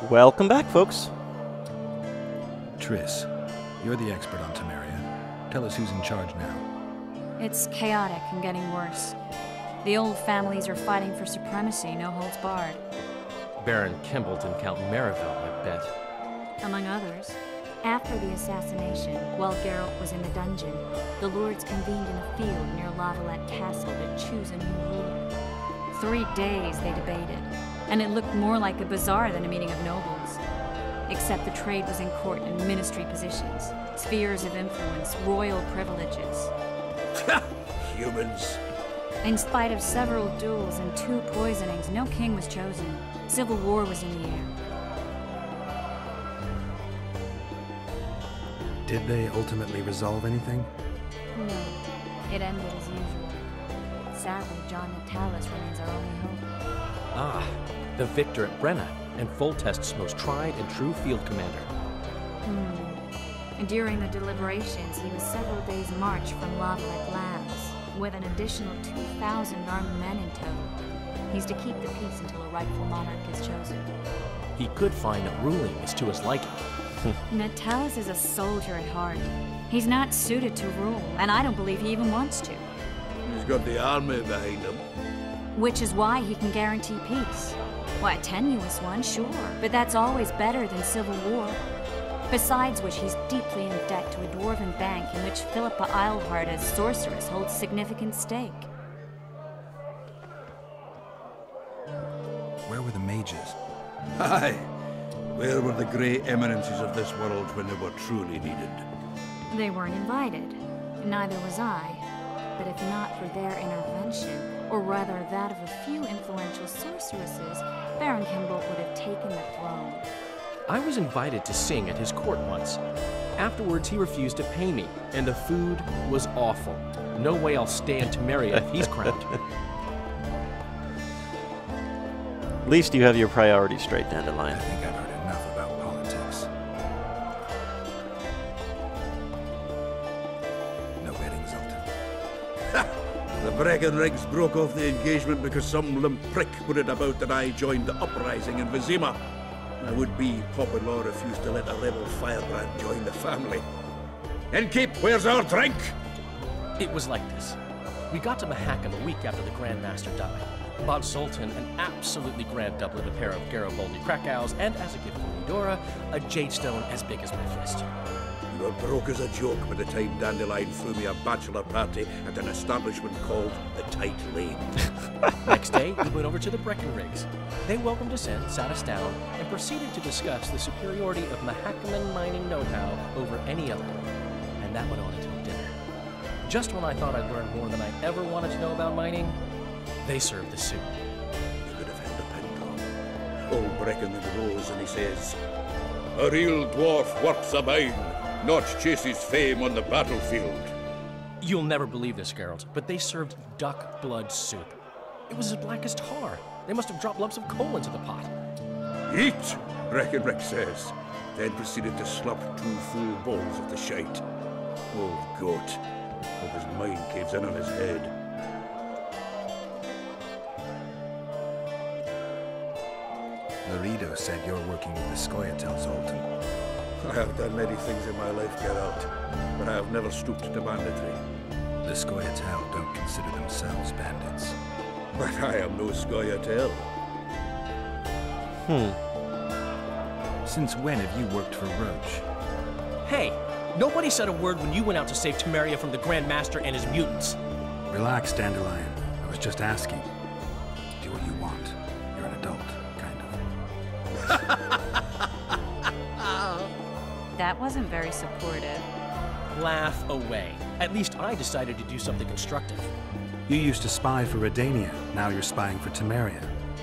Welcome back, folks. Triss, you're the expert on Temeria. Tell us who's in charge now. It's chaotic and getting worse. The old families are fighting for supremacy, no holds barred. Baron Kimball and Count Merivale, I bet. Among others. After the assassination, while Geralt was in the dungeon, the lords convened in a field near Lavalette Castle to choose a new ruler. 3 days they debated, and it looked more like a bazaar than a meeting of nobles. Except the trade was in court and ministry positions, spheres of influence, royal privileges. Humans. In spite of several duels and 2 poisonings, no king was chosen. Civil war was in the air. Did they ultimately resolve anything? No, it ended as usual. Sadly, John Natalis remains our only hope. Ah, the victor at Brenna, and Foltest's most tried and true field commander. During the deliberations, he was several days' march from Lavalette Lands, with an additional 2,000 armed men in total. He's to keep the peace until a rightful monarch is chosen. He could find that ruling is to his liking. Natalis is a soldier at heart. He's not suited to rule, and I don't believe he even wants to. He's got the army behind him. Which is why he can guarantee peace. Why, a tenuous one, sure, but that's always better than civil war. Besides which, he's deeply in debt to a dwarven bank in which Philippa Eilhart, as sorceress, holds significant stake. Where were the mages? Aye. Where were the grey eminences of this world when they were truly needed? They weren't invited. Neither was I. But if not for their intervention, or rather that of a few influential sorceresses, Baron Kimball would have taken the throne. I was invited to sing at his court once. Afterwards, he refused to pay me, and the food was awful. No way I'll stay in Temeria if he's crowned. At least you have your priorities straight, Dandelion. I think I've heard enough about politics. No wedding, Zoltan. The Breckenrigs broke off the engagement because some limp prick put it about that I joined the uprising in Vizima. My would-be Pop-in-law refused to let a rebel firebrand join the family. Innkeep, where's our drink? It was like this. We got to Mahakam a week after the Grand Master died. Bought Zoltan an absolutely grand doublet, a pair of Garibaldi Krakows, and as a gift for Eudora, a jadestone as big as my fist. You were broke as a joke by the time Dandelion threw me a bachelor party at an establishment called the Tight Lane. Next day, we went over to the Breckenrigs. They welcomed us in, sat us down, and proceeded to discuss the superiority of Mahakaman mining know-how over any other. And that went on until dinner. Just when I thought I'd learned more than I ever wanted to know about mining, they served the soup. You could have held a pen call. Old Breckenridge rose and he says, "A real dwarf works a mine, not chases fame on the battlefield." You'll never believe this, Geralt, but they served duck blood soup. It was as black as tar. They must have dropped lumps of coal into the pot. "Eat," Breckenridge says, then proceeded to slurp 2 full bowls of the shite. Old goat. Hope his mind caves in on his head. Laredo said you're working with the Scoia'tael, Zoltan. I have done many things in my life, Geralt, but I have never stooped to banditry. The Scoia'tael don't consider themselves bandits. But I am no Scoia'tael. Since when have you worked for Roche? Hey, nobody said a word when you went out to save Temeria from the Grand Master and his mutants. Relax, Dandelion. I was just asking. Do what you want. You're an adult, kind of. That wasn't very supportive. Laugh away. At least I decided to do something constructive. You used to spy for Redania. Now you're spying for Temeria.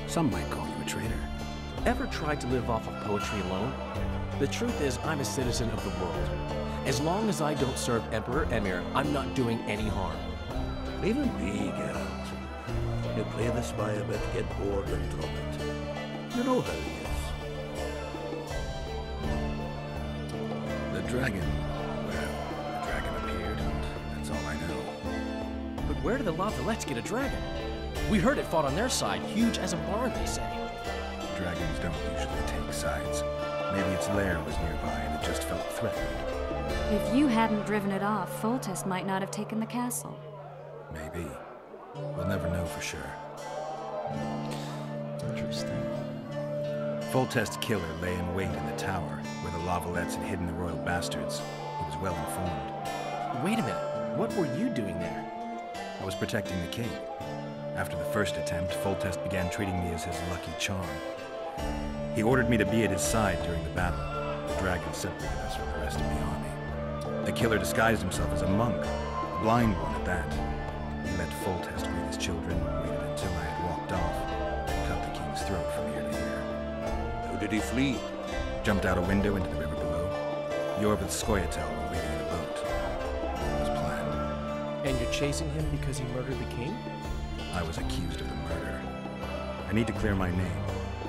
Some might call you a traitor. Ever tried to live off of poetry alone? The truth is, I'm a citizen of the world. As long as I don't serve Emperor Emir, I'm not doing any harm. Leave him be, Geralt. You play the spy a bit, get bored, and drop it. You know how he is. The dragon. Well, the dragon appeared, and that's all I know. But where did the Lavalettes get a dragon? We heard it fought on their side, huge as a barn, they say. Dragons don't usually take Besides, maybe its lair was nearby and it just felt threatened. If you hadn't driven it off, Foltest might not have taken the castle. Maybe. We'll never know for sure. Interesting. Foltest's killer lay in wait in the tower, where the Lavalettes had hidden the royal bastards. He was well informed. Wait a minute. What were you doing there? I was protecting the king. After the first attempt, Foltest began treating me as his lucky charm. He ordered me to be at his side during the battle. The dragon separated us from the rest of the army. The killer disguised himself as a monk, a blind one at that. He let Foltest greet his children, waited until I had walked off, and cut the king's throat from ear to ear. How did he flee? Jumped out a window into the river below. Yorvith Skoyatel were waiting in a boat. It was planned. And you're chasing him because he murdered the king? I was accused of the murder. I need to clear my name.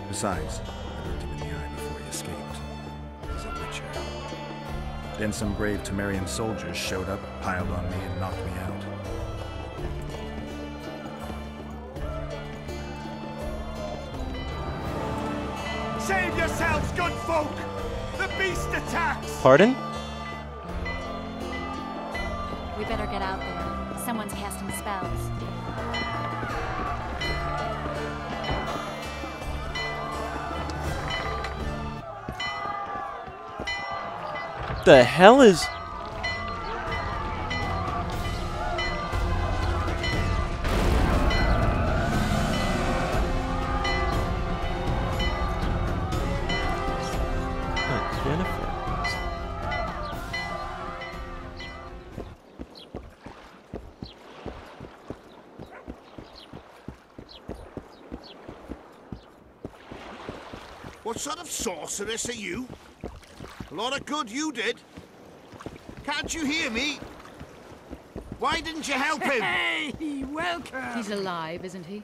Besides, I looked him in the eye before he escaped. He's a witcher. Then some brave Temerian soldiers showed up, piled on me, and knocked me out. Save yourselves, good folk! The beast attacks! Pardon? We better get out there. Someone's casting spells. The hell is... Jennifer. What sort of sorceress are you? A lot of good you did. Can't you hear me? Why didn't you help him? Hey, welcome! He's alive, isn't he?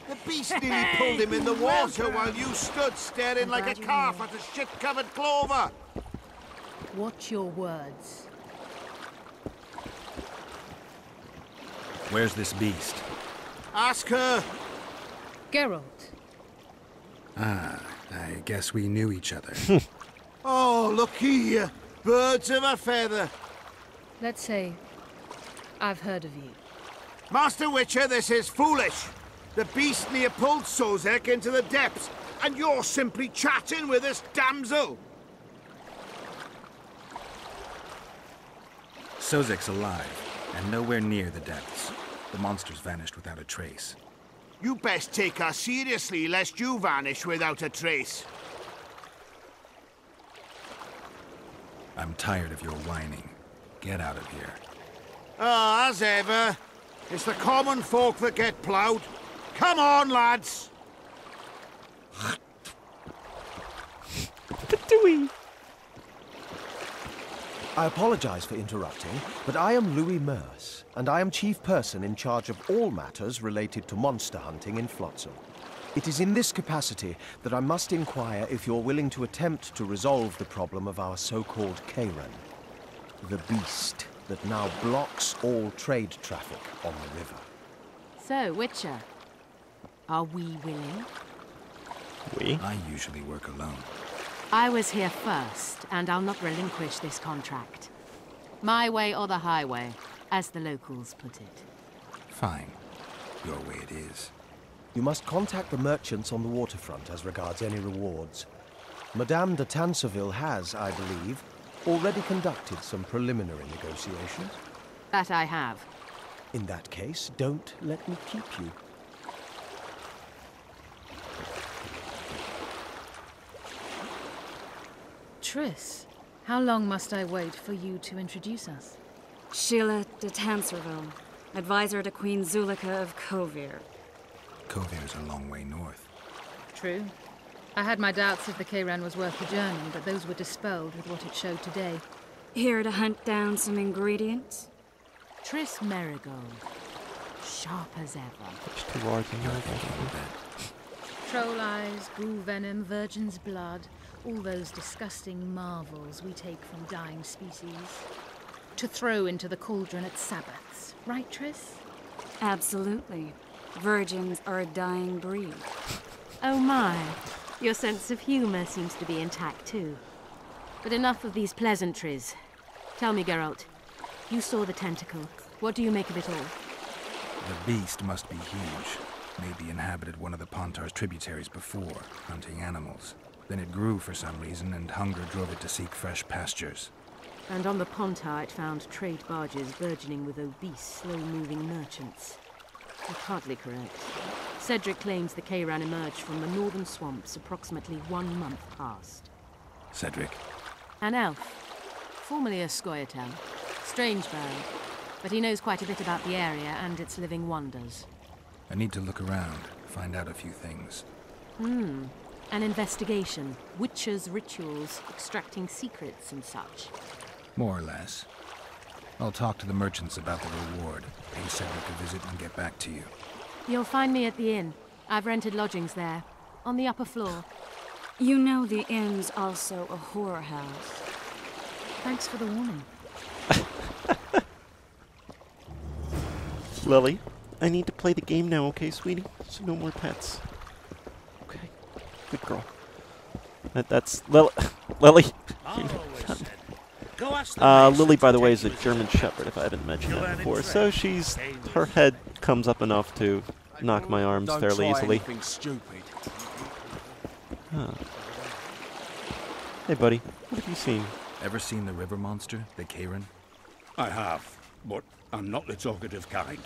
The beast nearly pulled him in the water while you stood staring like a calf at a shit-covered clover. Watch your words. Where's this beast? Ask her. Geralt. Ah, I guess we knew each other. Oh, look here. Birds of a feather. Let's say I've heard of you. Master Witcher, this is foolish. The beast near pulled Sozek into the depths, and you're simply chatting with this damsel. Sozek's alive, and nowhere near the depths. The monster's vanished without a trace. You best take her seriously, lest you vanish without a trace. I'm tired of your whining. Get out of here. Ah, as ever. It's the common folk that get ploughed. Come on, lads! What do we... I apologize for interrupting, but I am Louis Merce, and I am chief person in charge of all matters related to monster hunting in Flotsam. It is in this capacity that I must inquire if you're willing to attempt to resolve the problem of our so-called KAYRAN, the beast that now blocks all trade traffic on the river. So, Witcher, are we willing? We? I usually work alone. I was here first, and I'll not relinquish this contract. My way or the highway, as the locals put it. Fine. Your way it is. You must contact the merchants on the waterfront as regards any rewards. Madame de Tanseville has, I believe, already conducted some preliminary negotiations. That I have. In that case, don't let me keep you. Triss, how long must I wait for you to introduce us? Sheila de Tanserville, advisor to Queen Zulika of Kovir. Kovir's a long way north. True. I had my doubts if the KAYRAN was worth the journey, but those were dispelled with what it showed today. Here to hunt down some ingredients? Triss Merigold. Sharp as ever. It's too large and Troll eyes, ghoul venom, virgin's blood, all those disgusting marvels we take from dying species. To throw into the cauldron at Sabbaths. Right, Triss? Absolutely. Virgins are a dying breed. Oh my. Your sense of humor seems to be intact too. But enough of these pleasantries. Tell me, Geralt, you saw the tentacle. What do you make of it all? The beast must be huge. Maybe inhabited one of the Pontar's tributaries before, hunting animals. Then it grew for some reason, and hunger drove it to seek fresh pastures. And on the Pontar it found trade barges burgeoning with obese, slow-moving merchants. You're partly correct. Cedric claims the KAYRAN emerged from the northern swamps approximately 1 month past. Cedric? An elf, formerly a Scoia'tael. Strange bird, but he knows quite a bit about the area and its living wonders. I need to look around, find out a few things. An investigation, witches' rituals, extracting secrets and such. More or less. I'll talk to the merchants about the reward, pay Cedric a visit and get back to you. You'll find me at the inn. I've rented lodgings there, on the upper floor. You know the inn's also a whorehouse. Thanks for the warning. Lily, I need to play the game now, okay, sweetie? So no more pets. Okay. Good girl. That's Lily. Lily, by the way, is a German Shepherd, if I haven't mentioned that before. So her head comes up enough to knock my arms fairly easily. Huh. Hey, buddy. What have you seen? Ever seen the river monster, the KAYRAN? I have, but I'm not the talkative kind.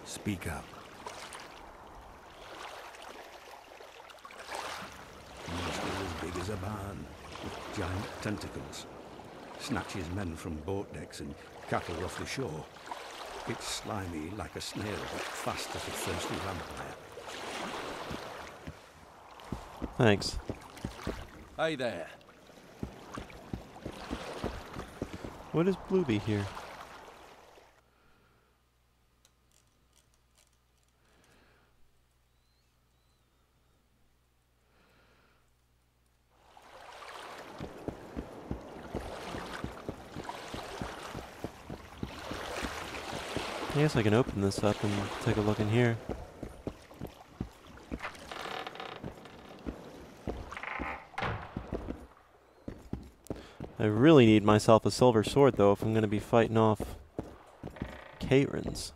Speak up. Monster as big as a barn, with giant tentacles. Snatches men from boat decks and cattle off the shore. It's slimy like a snail, but fast as a thirsty vampire. Thanks. Hey there. What is Blueby here? I guess I can open this up and take a look in here. I really need myself a silver sword, though, if I'm going to be fighting off KAYRANs.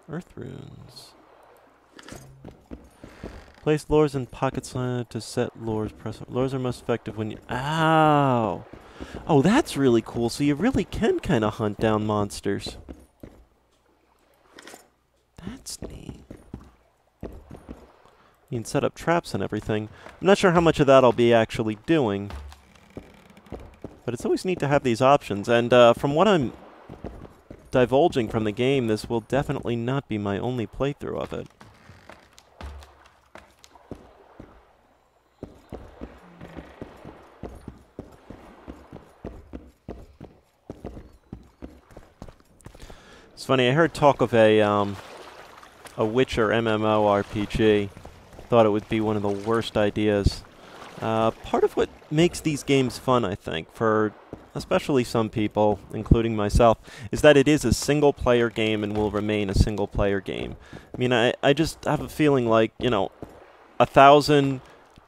Earth runes. Place lures in pockets to set lures. Press lures are most effective when you... Ow! Oh, that's really cool. So you really can kind of hunt down monsters. That's neat. You can set up traps and everything. I'm not sure how much of that I'll be actually doing. But it's always neat to have these options. And from what I'm divulging from the game, this will definitely not be my only playthrough of it. It's funny, I heard talk of a Witcher MMORPG. Thought it would be one of the worst ideas. Part of what makes these games fun, I think, for especially some people, including myself, is that it is a single-player game and will remain a single-player game. I mean, I just have a feeling like, you know, 1,000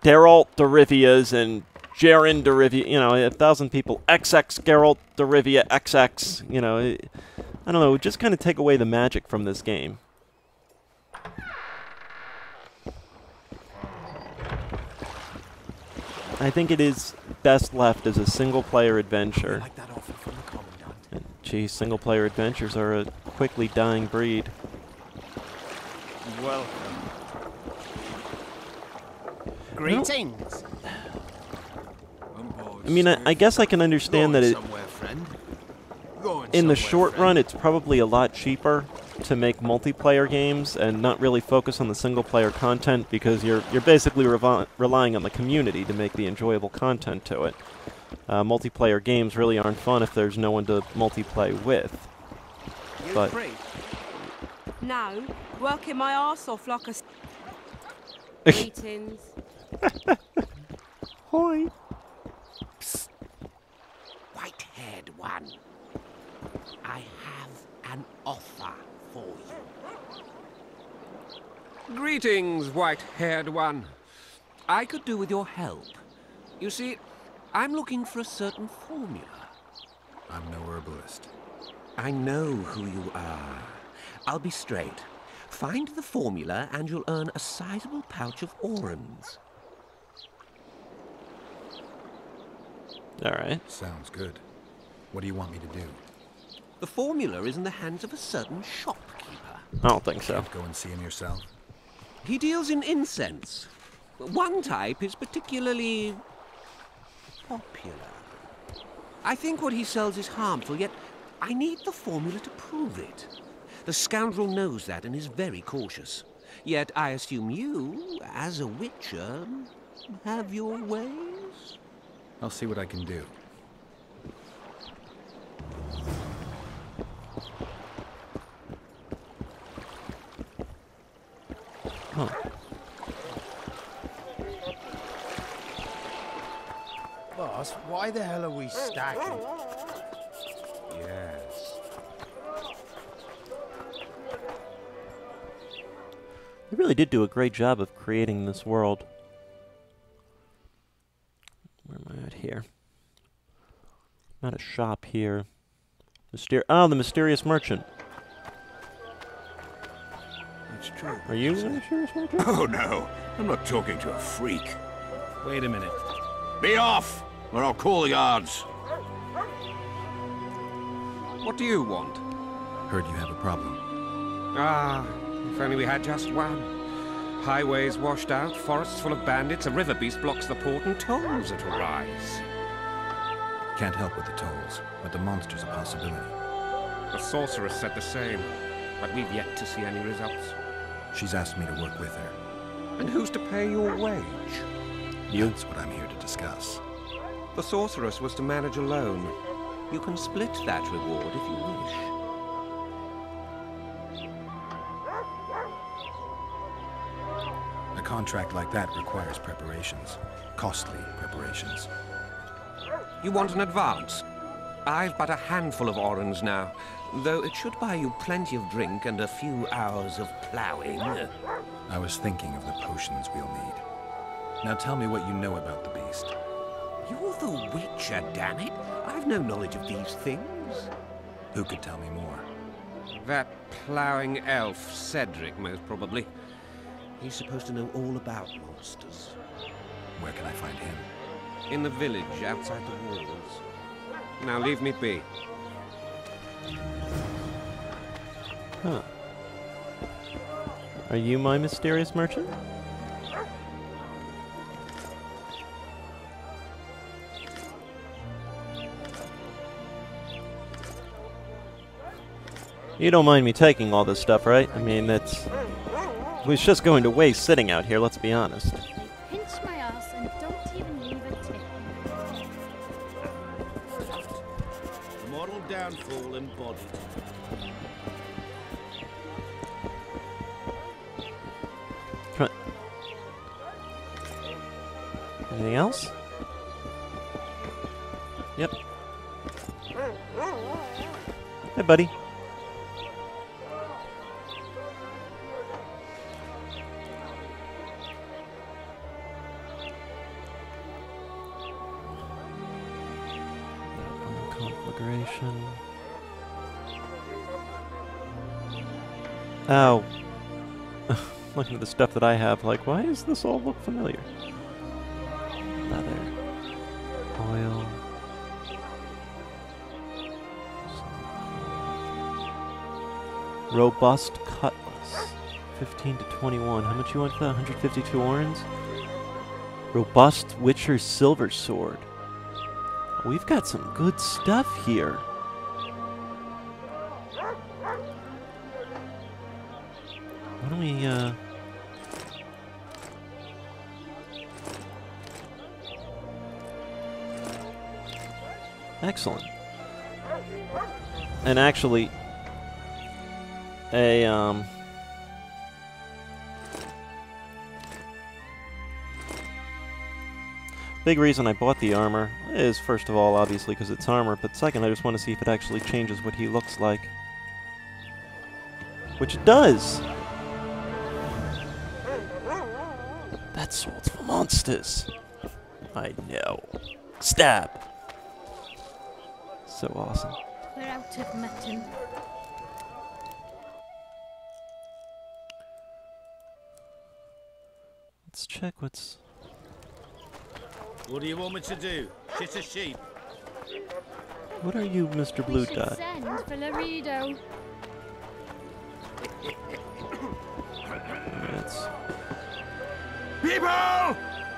Geralt de Rivias and Jaren de Rivia, you know, 1,000 people, XX Geralt de Rivia XX, you know, I don't know, it would just kind of take away the magic from this game. I think it is best left as a single-player adventure. Like that offer from the Commandant. And, geez, single-player adventures are a quickly dying breed. Welcome. Greetings. I mean, I guess I can understand that it... In the short run, it's probably a lot cheaper to make multiplayer games and not really focus on the single-player content because you're basically relying on the community to make the enjoyable content to it. Multiplayer games really aren't fun if there's no one to multiplay with. But now, working my arse off like a... Greetings. Hoi. Psst. White-haired one. I have an offer for you. Greetings, white-haired one. I could do with your help. You see, I'm looking for a certain formula. I'm no herbalist. I know who you are. I'll be straight. Find the formula and you'll earn a sizable pouch of orans. All right. Sounds good. What do you want me to do? The formula is in the hands of a certain shopkeeper. I don't think so. Go and see him yourself. He deals in incense. One type is particularly popular. I think what he sells is harmful, yet I need the formula to prove it. The scoundrel knows that and is very cautious. Yet I assume you, as a witcher, have your ways? I'll see what I can do. Huh. Boss, why the hell are we stacking? Yes. They really did do a great job of creating this world. Where am I at here? Not a shop here. Oh, the mysterious merchant. It's true. Are you the mysterious merchant? Oh, no. I'm not talking to a freak. Wait a minute. Be off, or I'll call the guards. What do you want? Heard you have a problem. Ah, if only we had just one. Highways washed out, forests full of bandits, a river beast blocks the port, and tolls that will rise. Can't help with the tolls, but the monster's a possibility. The sorceress said the same, but we've yet to see any results. She's asked me to work with her. And who's to pay your wage? You. That's what I'm here to discuss. The sorceress was to manage alone. You can split that reward if you wish. A contract like that requires preparations. Costly preparations. You want an advance? I've but a handful of orans now, though it should buy you plenty of drink and a few hours of ploughing. I was thinking of the potions we'll need. Now tell me what you know about the beast. You're the Witcher, damn it! I've no knowledge of these things. Who could tell me more? That ploughing elf, Cedric, most probably. He's supposed to know all about monsters. Where can I find him? In the village, outside the walls. Now leave me be. Huh. Are you my mysterious merchant? You don't mind me taking all this stuff, right? I mean, it's... was just going to waste sitting out here, let's be honest. Pinch my ass and don't even leave a tip. Moral downfall embodied. Try. Anything else? Yep. Hey, buddy. Conflagration. Ow. Looking at the stuff that I have, like, why does this all look familiar? Leather. Oil. Robust cutlass. 15 to 21. How much you want for that? 152 orans? Robust Witcher silver sword. We've got some good stuff here. Why don't we, Excellent. And actually, big reason I bought the armor is, first of all, obviously because it's armor, but second, I just want to see if it actually changes what he looks like. Which it does! That sword's for monsters. I know. Stab. So awesome. We're out of mutton. Let's check what's... What do you want me to do? Shit a sheep? What are you, Mr. Blue We should Dot? send for Laredo. That's... People!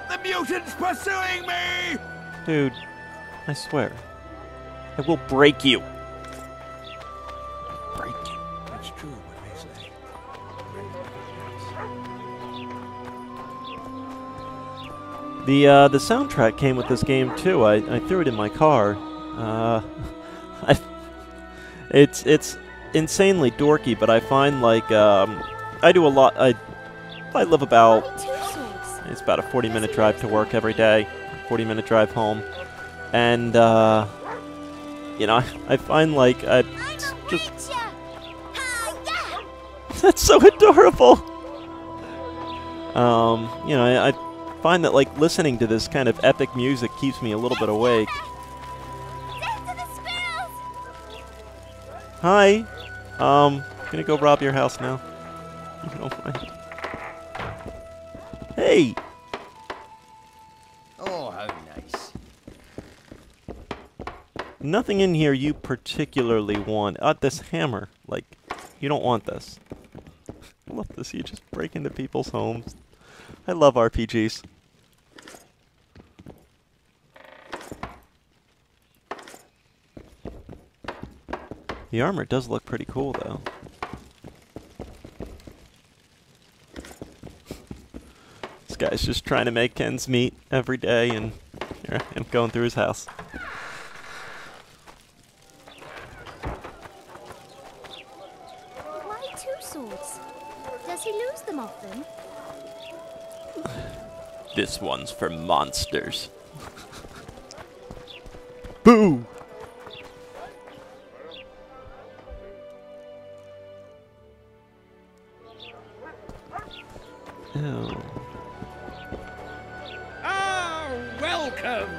The mutant's pursuing me! Dude, I swear. I will break you. Break you. That's true, what they say. The soundtrack came with this game too. I threw it in my car. It's insanely dorky, but I find like I do a lot. I live about, it's about a 40-minute drive to work every day, 40-minute drive home, and you know, I find like just that's so adorable. You know, I find that like listening to this kind of epic music keeps me a little bit awake. Hi. Gonna go rob your house now. You don't mind. Hey. Oh, how nice. Nothing in here you particularly want. This hammer. Like, you don't want this. I love this. You just break into people's homes. I love RPGs. The armor does look pretty cool, though. This guy's just trying to make ends meet every day, and here I am going through his house. Why 2 swords? Does he lose them often? This one's for monsters. Boo! Oh. Oh, welcome!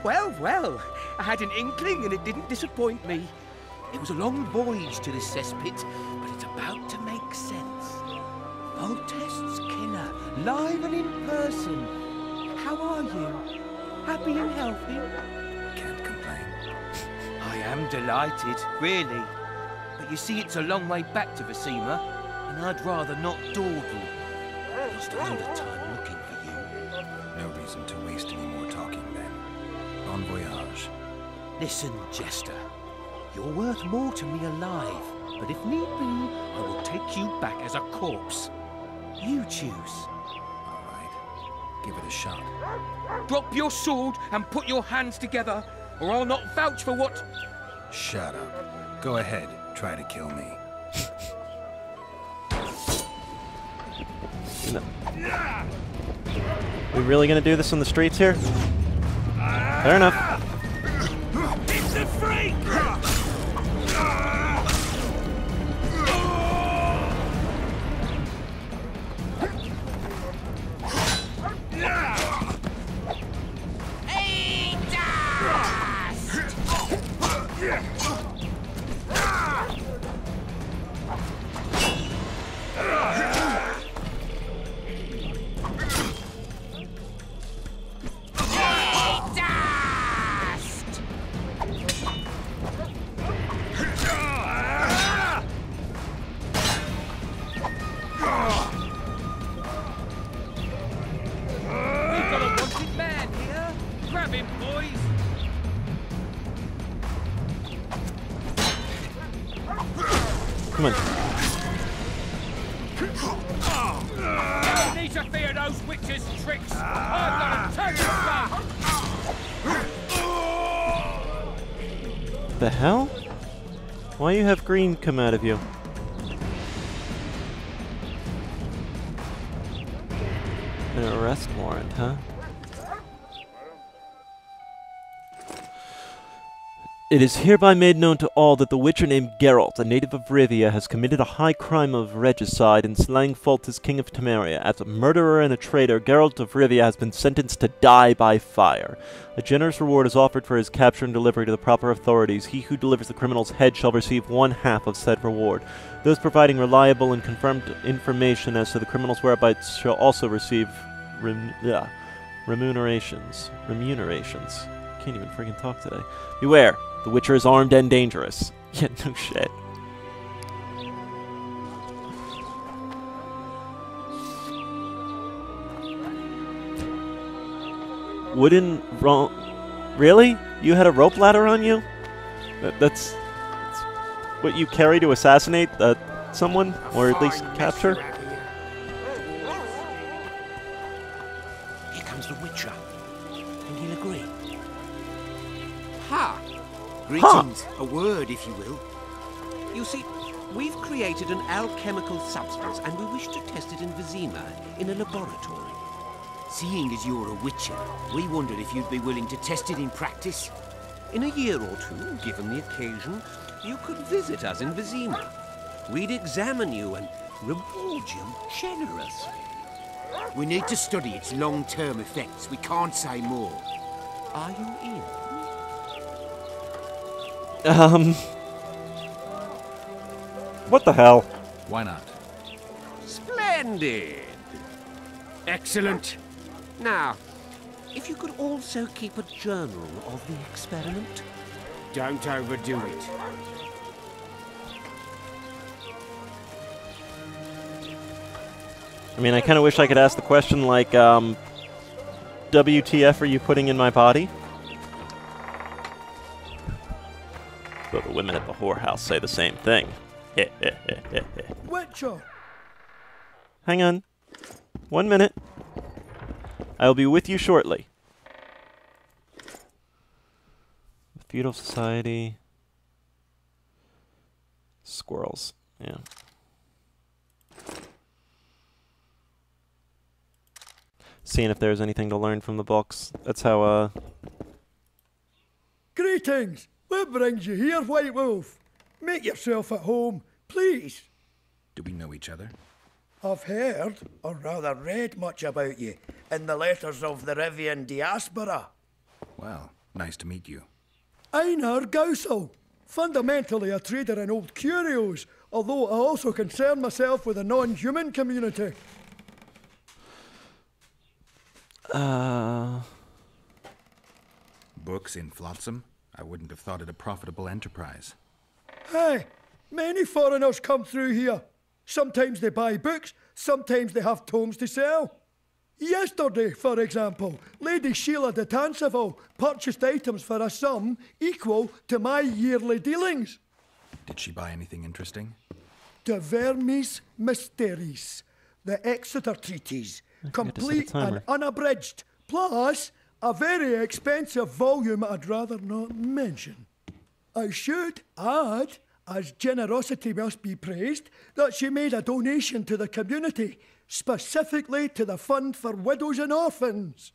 Well, I had an inkling and it didn't disappoint me. It was a long voyage to this cesspit, but it's about to make sense. Voltest's killer, live and in person. How are you? Happy and healthy? Can't complain. I am delighted, really. But you see, it's a long way back to Vizima, and I'd rather not dawdle. Lost a load of time looking for you. No reason to waste any more talking then. Bon voyage. Listen, Jester. You're worth more to me alive, but if need be, I will take you back as a corpse. You choose. All right. Give it a shot. Drop your sword and put your hands together, or I'll not vouch for what... Shut up. Go ahead. Try to kill me. No. We really gonna do this on the streets here? Fair enough. It's a freak! Come on. No need to fear those witches' tricks. I'm gonna turn you back. The hell? Why you have green come out of you? An arrest warrant, huh? It is hereby made known to all that the witcher named Geralt, a native of Rivia, has committed a high crime of regicide in slaying Foltest, king of Temeria. As a murderer and a traitor, Geralt of Rivia has been sentenced to die by fire. A generous reward is offered for his capture and delivery to the proper authorities. He who delivers the criminal's head shall receive 1/2 of said reward. Those providing reliable and confirmed information as to the criminal's whereabouts shall also receive remunerations. Can't even friggin' talk today. Beware, the Witcher is armed and dangerous. Yeah, no shit. Really? You had a rope ladder on you? That's what you carry to assassinate someone, or at least capture? Here comes the Witcher. Think he'll agree? Ha! Greetings. A word, if you will. You see, we've created an alchemical substance and we wish to test it in Vizima, in a laboratory. Seeing as you're a witcher, we wondered if you'd be willing to test it in practice. In a year or two, given the occasion, you could visit us in Vizima. We'd examine you and reward you generously. We need to study its long-term effects. We can't say more. Are you in? What the hell? Why not? Splendid! Excellent. Now, if you could also keep a journal of the experiment. Don't overdo it. I mean, I kind of wish I could ask the question like, WTF are you putting in my body? But the women at the whorehouse say the same thing. Witcher! Hang on. 1 minute. I will be with you shortly. Feudal society. Squirrels. Yeah. Seeing if there's anything to learn from the books. That's how, Greetings! What brings you here, White Wolf? Make yourself at home, please. Do we know each other? I've heard, or rather read much about you, in the letters of the Rivian diaspora. Well, nice to meet you. Einar Gausel, fundamentally a trader in old curios, although I also concern myself with the non-human community. Books in Flotsam? I wouldn't have thought it a profitable enterprise. Hey, many foreigners come through here. Sometimes they buy books, sometimes they have tomes to sell. Yesterday, for example, Lady Sheila de Tanseville purchased items for a sum equal to my yearly dealings. Did she buy anything interesting? De Vermis Mysteries, the Exeter Treatise, complete and unabridged, plus a very expensive volume I'd rather not mention. I should add, as generosity must be praised, that she made a donation to the community, specifically to the Fund for Widows and Orphans.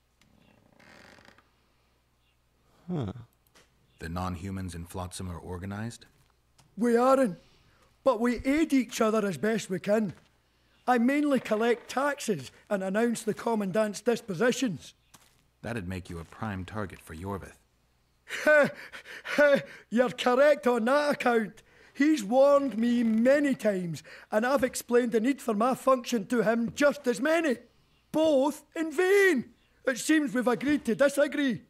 Huh. The non-humans in Flotsam are organized? We aren't, but we aid each other as best we can. I mainly collect taxes and announce the Commandant's dispositions. That'd make you a prime target for Yorvith. You're correct on that account. He's warned me many times, and I've explained the need for my function to him just as many. Both in vain. It seems we've agreed to disagree.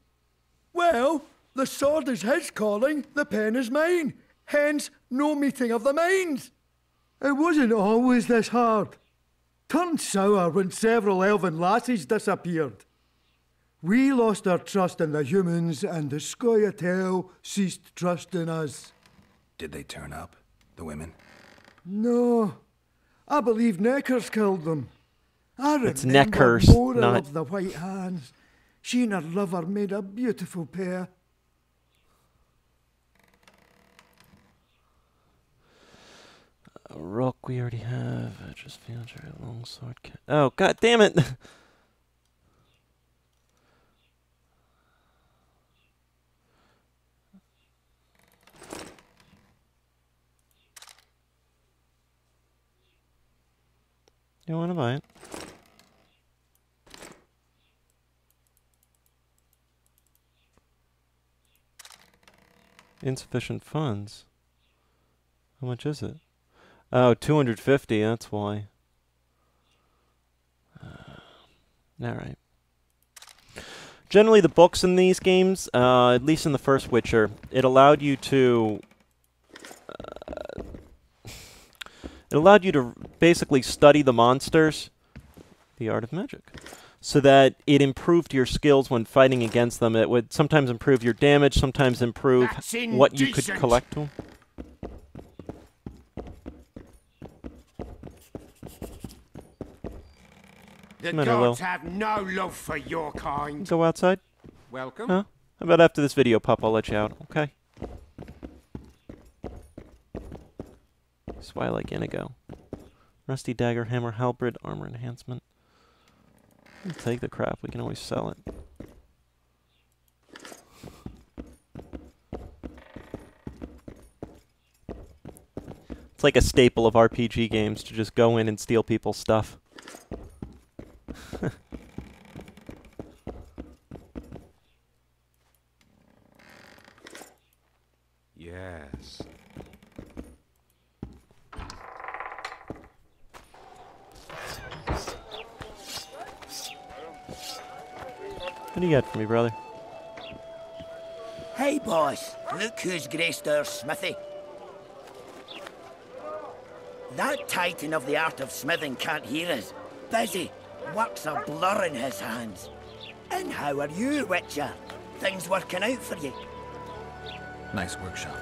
Well, the sword is his calling, the pen is mine. Hence, no meeting of the minds. It wasn't always this hard. Turned sour when several elven lassies disappeared. We lost our trust in the humans, and the Scoia'tael ceased trusting us. Did they turn up, the women? No. I believe Neckers killed them. I It's remember Neckers, Mora not... of the White Hands. She and her lover made a beautiful pair. Rock we already have. I just found your longsword. Oh, god damn it! You want to buy it? Insufficient funds. How much is it? Oh, 250, that's why. Alright. Generally, the books in these games, at least in the first Witcher, it allowed you to... basically study the monsters, the art of magic, so that it improved your skills when fighting against them. It would sometimes improve your damage, sometimes improve what you could collect to them. The gods have no love for your kind. Go outside? Welcome. Huh? How about after this video, Pup? I'll let you out, okay? That's why I like Inigo. Rusty dagger, hammer, halberd, armor enhancement. We'll take the crap. We can always sell it. It's like a staple of RPG games to just go in and steal people's stuff. Yes. What do you got for me, brother? Hey, boss. Look who's graced our smithy. That titan of the art of smithing can't hear us. Busy. Work's a blur in his hands. And how are you, Witcher? Things working out for you? Nice workshop.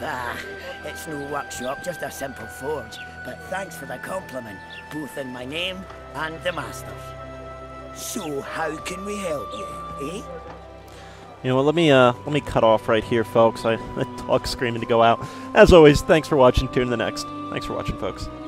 Ah, it's no workshop, just a simple forge. But thanks for the compliment, both in my name and the master's. So, how can we help you, eh? You know what, let me cut off right here, folks. The dog's screaming to go out. As always, thanks for watching. Tune in the next. Thanks for watching, folks.